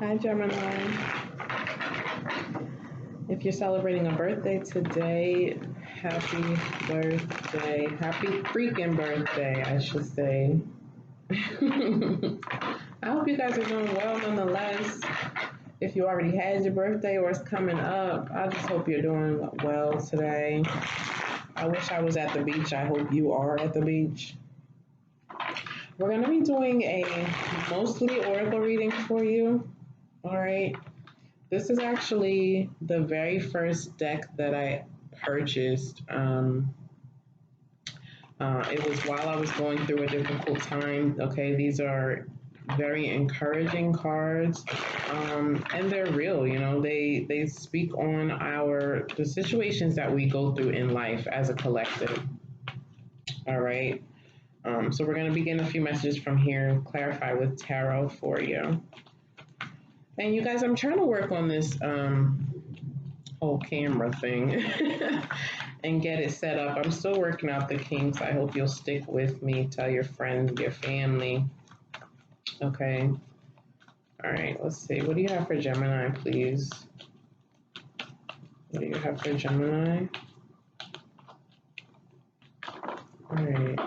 Hi, Gemini. If you're celebrating a birthday today, happy birthday. Happy freaking birthday, I should say. I hope you guys are doing well nonetheless. If you already had your birthday or it's coming up, I just hope you're doing well today. I wish I was at the beach. I hope you are at the beach. We're going to be doing a mostly oracle reading for you. All right. This is actually the very first deck that I purchased. It was while I was going through a difficult time. Okay, these are very encouraging cards, and they're real. You know, they speak on the situations that we go through in life as a collective. All right. So we're going to begin a few messages from here, clarify with tarot for you. And you guys, I'm trying to work on this whole camera thing and get it set up. I'm still working out the kinks. I hope you'll stick with me. Tell your friends, your family. Okay. All right, let's see. What do you have for Gemini, please? What do you have for Gemini? All right.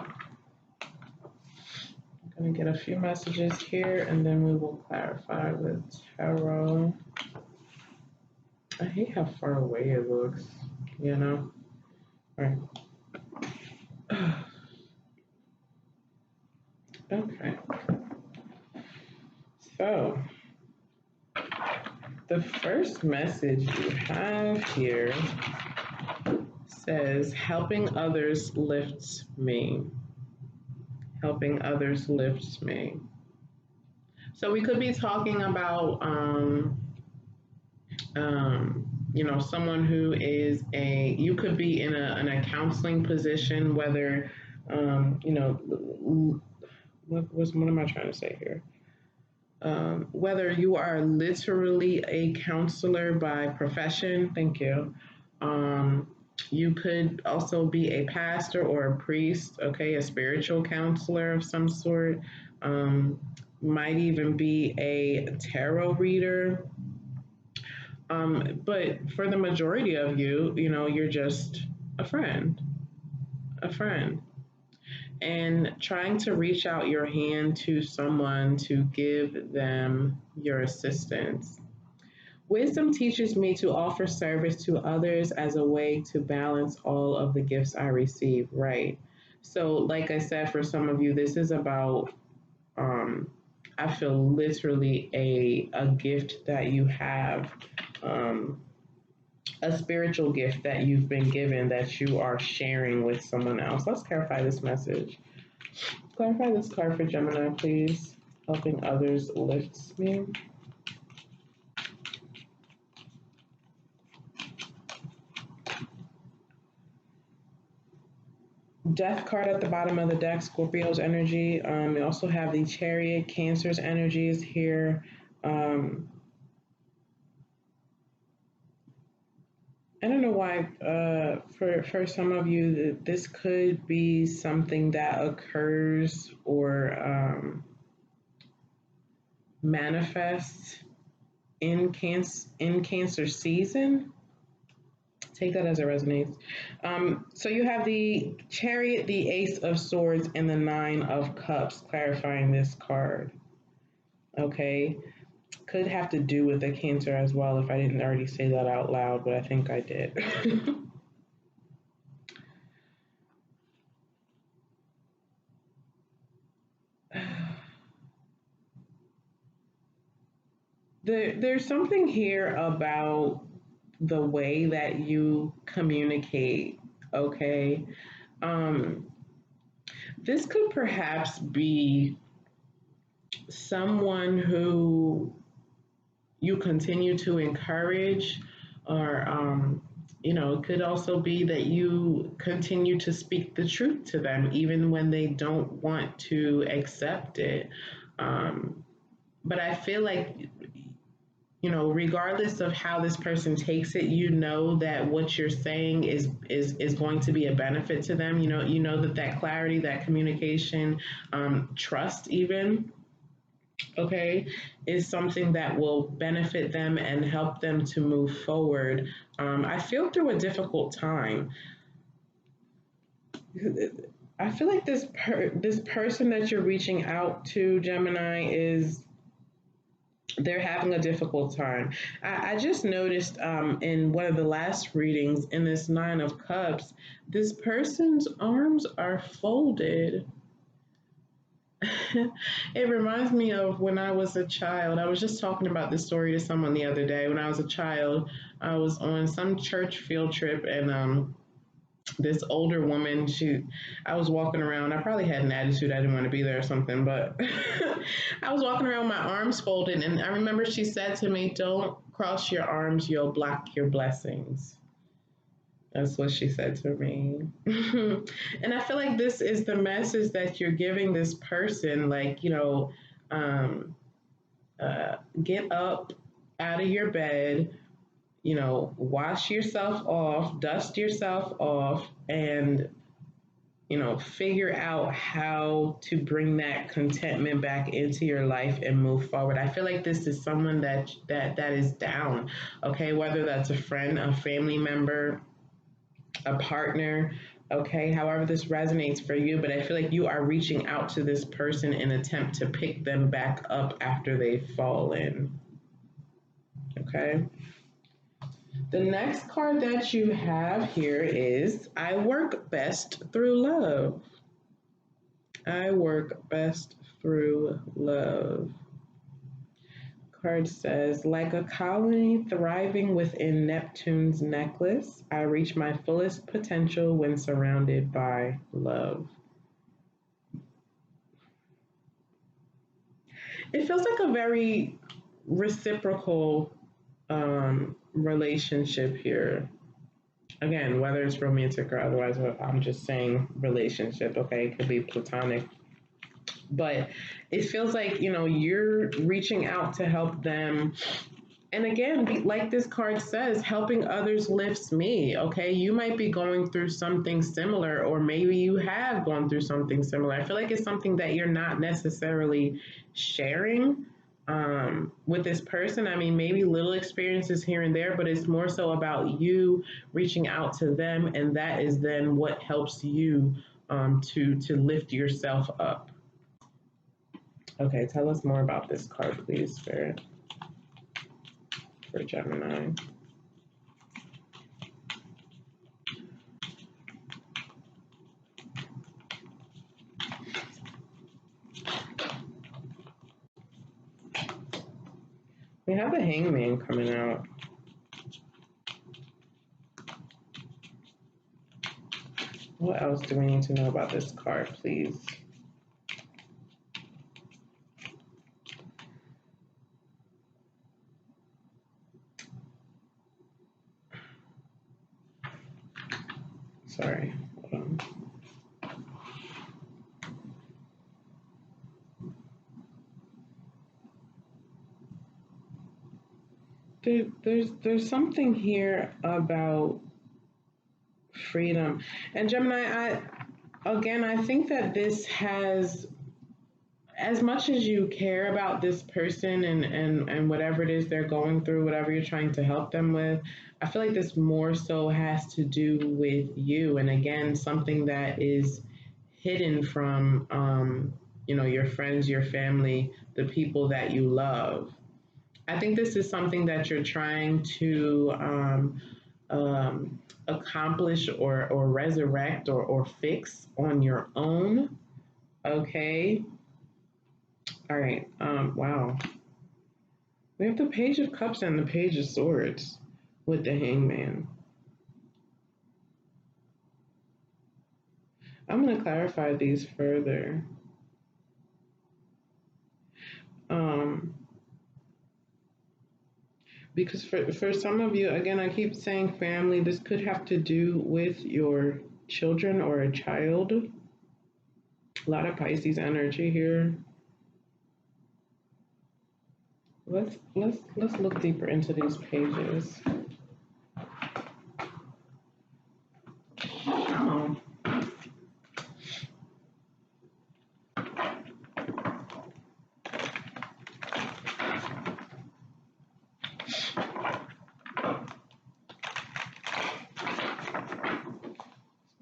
I'm going to get a few messages here and then we will clarify with tarot. I hate how far away it looks, you know? All right. Okay. So, the first message you have here says, helping others lifts me. Helping others lifts me. So we could be talking about, someone who is you could be in a counseling position, whether, what am I trying to say here? Whether you are literally a counselor by profession, thank you. You could also be a pastor or a priest, okay, a spiritual counselor of some sort. Might even be a tarot reader. But for the majority of you, you're just a friend, a friend. And trying to reach out your hand to someone to give them your assistance. Wisdom teaches me to offer service to others as a way to balance all of the gifts I receive. Right. So, like I said, for some of you, this is about, I feel literally a gift that you have, a spiritual gift that you've been given that you are sharing with someone else. Let's clarify this message. Clarify this card for Gemini, please. Helping others lifts me. Death card at the bottom of the deck, Scorpio's energy. We also have the Chariot, Cancer's energies here. I don't know why, for some of you, this could be something that occurs or manifests in Cancer season. Take that as it resonates. So you have the Chariot, the Ace of Swords, and the Nine of Cups clarifying this card. Okay. Could have to do with the Cancer as well if I didn't already say that out loud, but I think I did. There's something here about the way that you communicate, okay? Um, this could perhaps be someone who you continue to encourage, or, it could also be that you continue to speak the truth to them, even when they don't want to accept it. But I feel like, regardless of how this person takes it, that what you're saying is going to be a benefit to them. That clarity, that communication, trust even okay, is something that will benefit them and help them to move forward. I feel through a difficult time. I feel like this person that you're reaching out to, Gemini, is they're having a difficult time. I just noticed in one of the last readings in this Nine of Cups, this person's arms are folded. It reminds me of when I was a child. I was just talking about this story to someone the other day. When I was a child, I was on some church field trip, and this older woman, I was walking around. I probably had an attitude. I didn't want to be there or something, but I was walking around with my arms folded, and I remember she said to me, "Don't cross your arms. You'll block your blessings." That's what she said to me. And I feel like this is the message that you're giving this person. Like, um, get up out of your bed, wash yourself off, dust yourself off, and, figure out how to bring that contentment back into your life and move forward. I feel like this is someone that is down, okay, whether that's a friend, a family member, a partner, okay, however this resonates for you, but I feel like you are reaching out to this person in attempt to pick them back up after they've fallen. Okay. The next card that you have here is I work best through love. I work best through love. Card says, like a colony thriving within Neptune's necklace, I reach my fullest potential when surrounded by love. It feels like a very reciprocal relationship here. Again, whether it's romantic or otherwise, I'm just saying relationship, okay? It could be platonic. But it feels like, you're reaching out to help them. And again, like this card says, helping others lifts me. Okay. You might be going through something similar, or maybe you have gone through something similar. I feel like it's something that you're not necessarily sharing with this person. I mean, maybe little experiences here and there, but it's more so about you reaching out to them. And that is then what helps you to lift yourself up. Okay. Tell us more about this card, please, Spirit, for Gemini. We have the Hangman coming out. What else do we need to know about this card, please? Sorry. Hold on. There's something here about freedom. And Gemini, I think that this has, as much as you care about this person and whatever it is they're going through, whatever you're trying to help them with, I feel like this more so has to do with you. And again, something that is hidden from, your friends, your family, the people that you love. I think this is something that you're trying to accomplish or resurrect or fix on your own. Okay. All right. Wow. We have the Page of Cups and the Page of Swords with the Hangman. I'm going to clarify these further. Um, because for some of you, again, I keep saying family, this could have to do with your children or a child. A lot of Pisces energy here. Let's look deeper into these pages. Oh.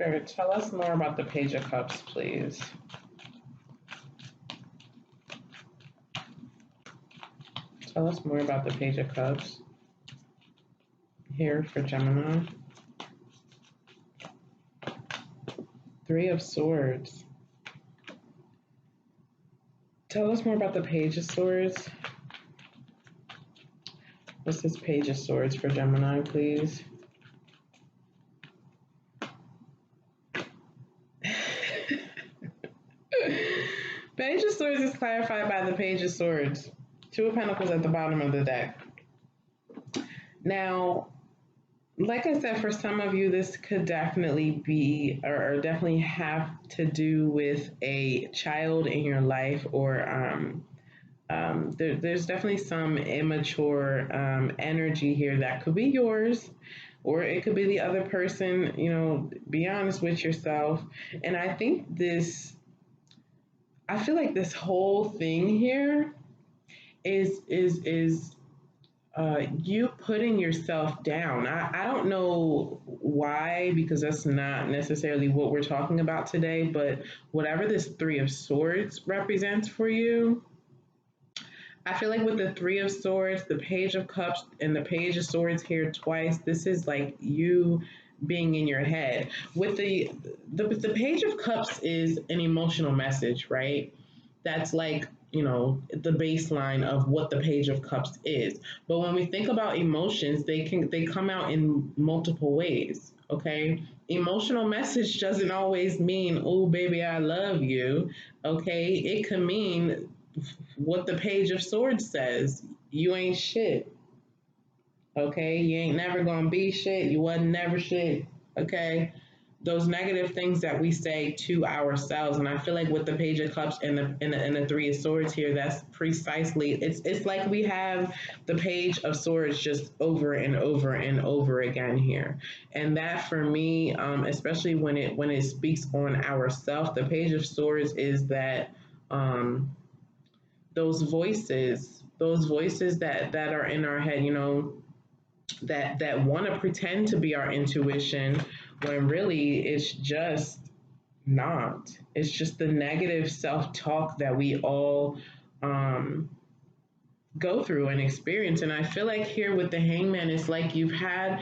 Spirit, tell us more about the Page of Cups, please. Tell us more about the Page of Cups here for Gemini. Three of Swords. Tell us more about the Page of Swords. What's this Page of Swords for Gemini, please? Page of Swords is clarified by the Page of Swords. Two of Pentacles at the bottom of the deck. Now, like I said, for some of you, this could definitely be, or definitely have to do with a child in your life, or there's definitely some immature energy here that could be yours, or it could be the other person. You know, be honest with yourself. And I think I feel like this whole thing here is you putting yourself down. I don't know why, because that's not necessarily what we're talking about today, but whatever this Three of Swords represents for you, I feel like with the Three of Swords, the Page of Cups, and the Page of Swords here twice, this is like you being in your head. With the Page of Cups is an emotional message, right? That's like, you know, the baseline of what the Page of Cups is. But when we think about emotions, they come out in multiple ways. Okay, emotional message doesn't always mean, oh baby, I love you. Okay, it could mean what the Page of Swords says: you ain't shit. Okay, you ain't never gonna be shit. You wasn't never shit. Okay, those negative things that we say to ourselves. And I feel like with the Page of Cups and the Three of Swords here, that's precisely, it's like we have the Page of Swords just over and over and over again here. And that for me, especially when it speaks on ourself, the Page of Swords is that those voices that are in our head, you know, that want to pretend to be our intuition, when really it's just not. It's just the negative self-talk that we all go through and experience. And I feel like here with the Hangman, it's like you have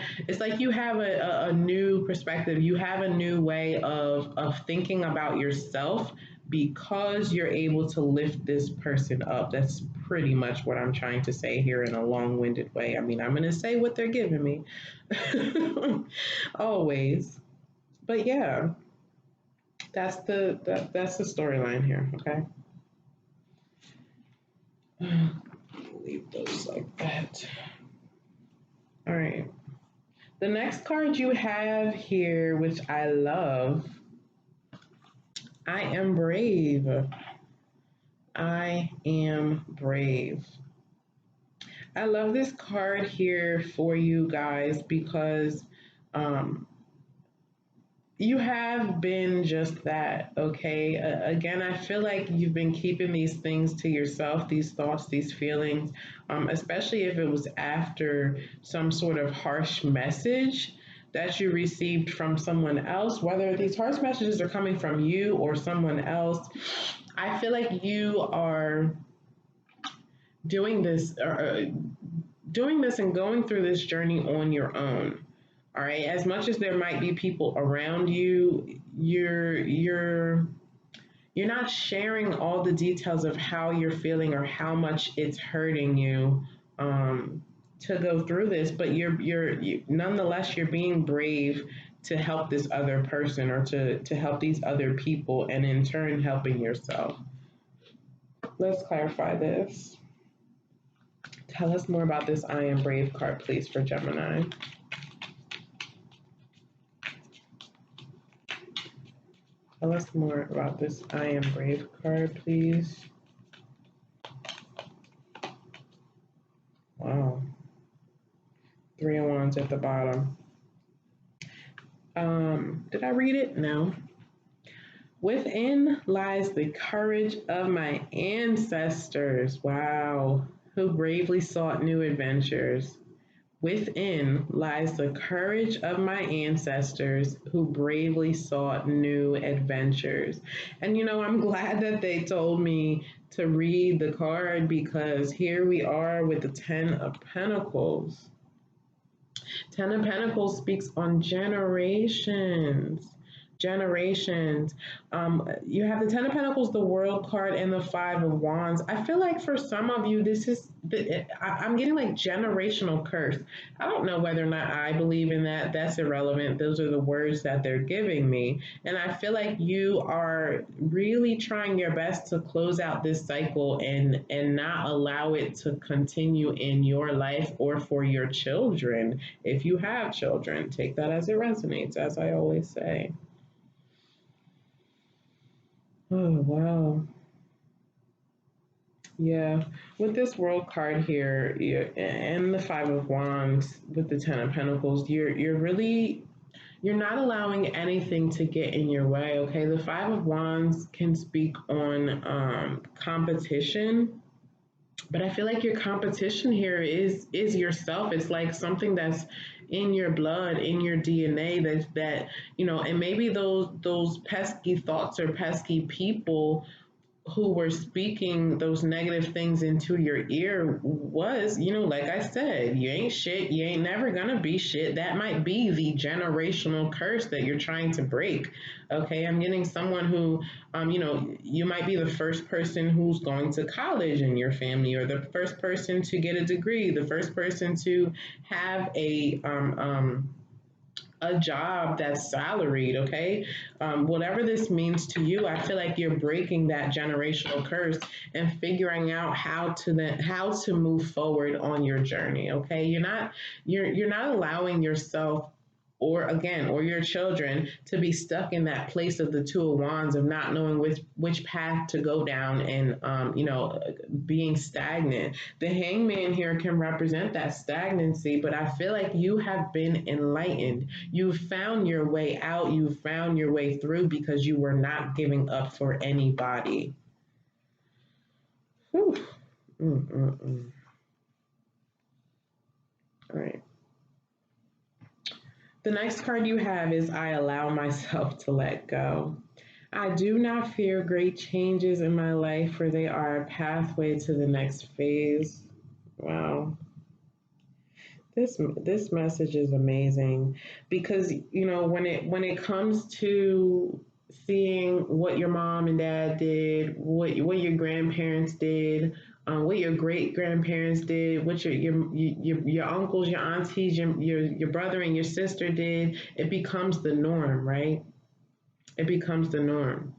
a new perspective. You have a new way of thinking about yourself, because you're able to lift this person up. That's pretty much what I'm trying to say here in a long-winded way. I mean, I'm going to say what they're giving me always. But yeah, that's the storyline here, okay? Leave those like that. All right. The next card you have here, which I love, I am brave. I am brave. I love this card here for you guys because you have been just that, okay? Again, I feel like you've been keeping these things to yourself, these thoughts, these feelings, especially if it was after some sort of harsh message that you received from someone else, whether these harsh messages are coming from you or someone else. I feel like you are doing this and going through this journey on your own. All right, as much as there might be people around you, you're not sharing all the details of how you're feeling or how much it's hurting you to go through this. But you nonetheless, you're being brave to help this other person, or to help these other people, and in turn helping yourself. Let's clarify this. Tell us more about this I Am Brave card, please, for Gemini. Tell us more about this I Am Brave card, please. Wow. Three of Wands at the bottom. Did I read it? No. Within lies the courage of my ancestors. Wow. Who bravely sought new adventures. Within lies the courage of my ancestors who bravely sought new adventures. And I'm glad that they told me to read the card because here we are with the 10 of Pentacles. Ten of Pentacles speaks on generations. Generations. You have the Ten of Pentacles, the World card, and the Five of Wands. I feel like for some of you, this is, I'm getting like generational curse. I don't know whether or not I believe in that. That's irrelevant. Those are the words that they're giving me. And I feel like you are really trying your best to close out this cycle and not allow it to continue in your life or for your children. If you have children, take that as it resonates, as I always say. Oh, wow. Yeah. With this world card here, and the Five of Wands with the Ten of Pentacles, you're really, you're not allowing anything to get in your way, okay? The Five of Wands can speak on competition, but I feel like your competition here is yourself. It's like something that's in your blood, in your DNA, that and maybe those pesky thoughts or pesky people who were speaking those negative things into your ear was, like I said, you ain't shit, you ain't never gonna be shit. That might be the generational curse that you're trying to break. Okay, I'm getting someone who, you might be the first person who's going to college in your family, or the first person to get a degree, the first person to have a job that's salaried, okay? Whatever this means to you, I feel like you're breaking that generational curse and figuring out how to move forward on your journey, okay? You're not allowing yourself or your children to be stuck in that place of the Two of Wands of not knowing which path to go down, and being stagnant. The Hangman here can represent that stagnancy, but I feel like you have been enlightened. You've found your way out, you've found your way through because you were not giving up for anybody. Whew. Mm-mm-mm. All right. The next card you have is I allow myself to let go. I do not fear great changes in my life, for they are a pathway to the next phase. Wow. This message is amazing because when it comes to seeing what your mom and dad did, what your grandparents did, what your great grandparents did, what your uncles, your aunties, your brother and your sister did, it becomes the norm, right? It becomes the norm.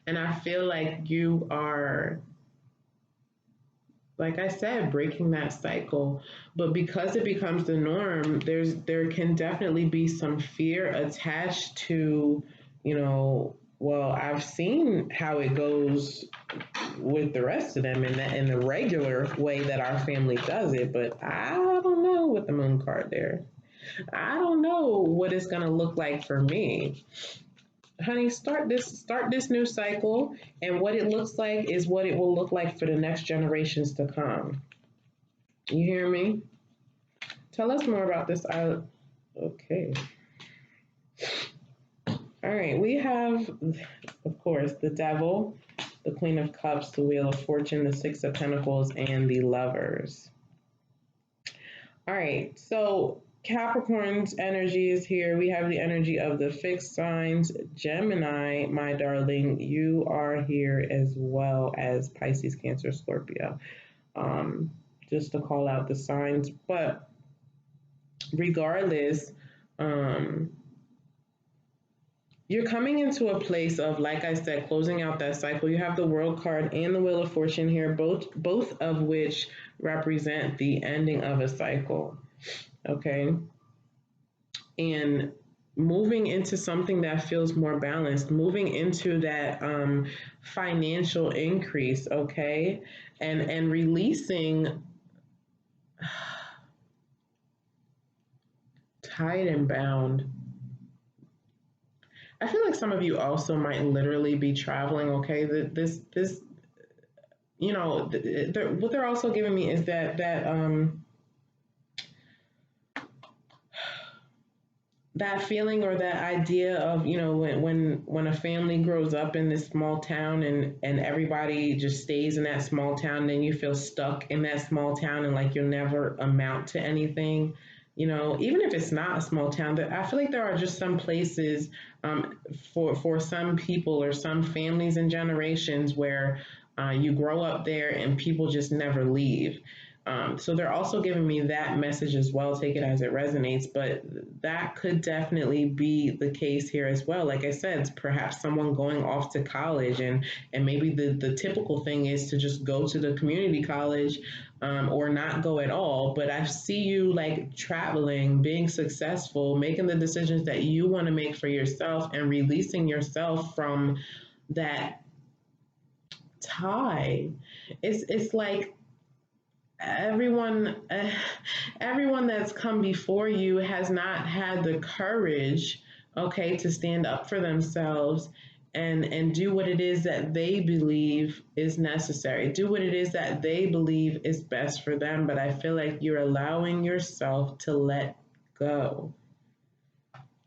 And I feel like you are, like I said, breaking that cycle. But because it becomes the norm, there can definitely be some fear attached to, well, I've seen how it goes with the rest of them in the regular way that our family does it, but I don't know with the moon card there. I don't know what it's gonna look like for me. Honey, start this new cycle, and what it looks like is what it will look like for the next generations to come. You hear me? Tell us more about this. Okay. All right, we have, of course, the Devil, the Queen of Cups, the Wheel of Fortune, the Six of Pentacles, and the Lovers. All right, so Capricorn's energy is here. We have the energy of the fixed signs. Gemini, my darling, you are here, as well as Pisces, Cancer, Scorpio. Just to call out the signs. But regardless, you're coming into a place of, like I said, closing out that cycle. You have the World card and the Wheel of Fortune here, both of which represent the ending of a cycle. Okay. And moving into something that feels more balanced, moving into that financial increase, okay, and releasing tied and bound. I feel like some of you also might literally be traveling, okay? What they're also giving me is that that feeling or that idea of, you know, when a family grows up in this small town, and everybody just stays in that small town, then you feel stuck in that small town and like you'll never amount to anything. You know, even if it's not a small town, that I feel like there are just some places, for some people or some families and generations where you grow up there and people just never leave. So they're also giving me that message as well. Take it as it resonates, but that could definitely be the case here as well. Like I said, it's perhaps someone going off to college, and maybe the typical thing is to just go to the community college, or not go at all. But I see you like traveling, being successful, making the decisions that you want to make for yourself, and releasing yourself from that tie. It's like everyone everyone that's come before you has not had the courage, okay, to stand up for themselves, and do what it is that they believe is necessary, do what it is that they believe is best for them. But I feel like you're allowing yourself to let go.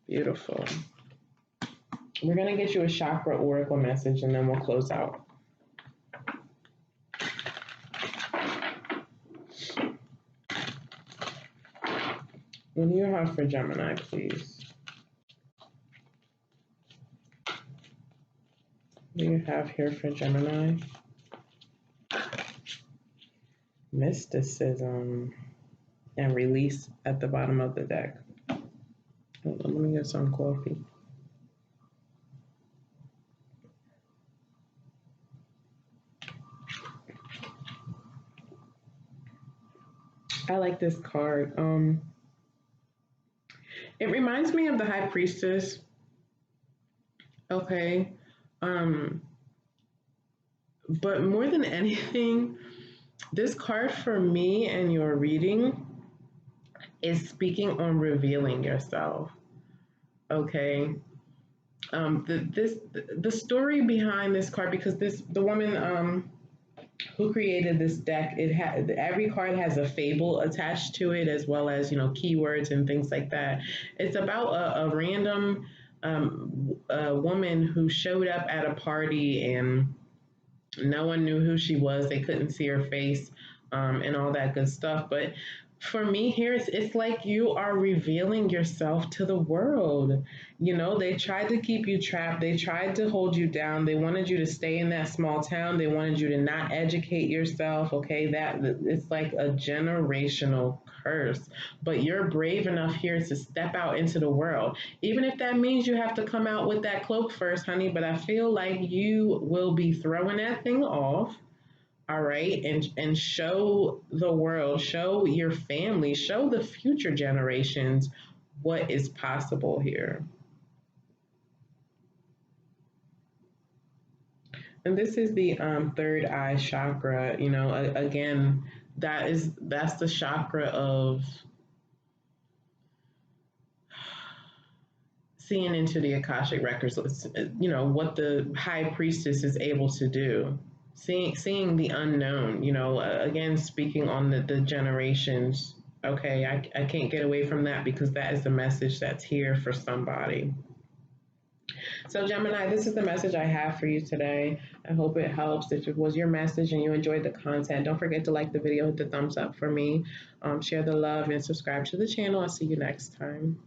Beautiful. We're going to get you a chakra oracle message and then we'll close out. What do you have for Gemini, please? What do you have here for Gemini? Mysticism and release at the bottom of the deck. Hold on, let me get some coffee. I like this card. It reminds me of the High Priestess. Okay. Um, but more than anything, this card for me and your reading is speaking on revealing yourself. Okay. The story behind this card, because the woman who created this deck, it had, every card has a fable attached to it, as well as, you know, keywords and things like that. It's about a random a woman who showed up at a party, and no one knew who she was. They couldn't see her face, and all that good stuff. But for me here, it's like you are revealing yourself to the world. You know, they tried to keep you trapped. They tried to hold you down. They wanted you to stay in that small town. They wanted you to not educate yourself. Okay, that it's like a generational curse. But you're brave enough here to step out into the world, even if that means you have to come out with that cloak first, honey. But I feel like you will be throwing that thing off, all right, and show the world, show your family, show the future generations what is possible here. And this is the third eye chakra. You know, again, that's the chakra of seeing into the Akashic records. You know what the high priestess is able to do, seeing the unknown. You know, again, speaking on the generations. Okay, I can't get away from that because that is the message that's here for somebody. So, Gemini, this is the message I have for you today. I hope it helps. If it was your message and you enjoyed the content, don't forget to like the video, hit the thumbs up for me, share the love, and subscribe to the channel. I'll see you next time.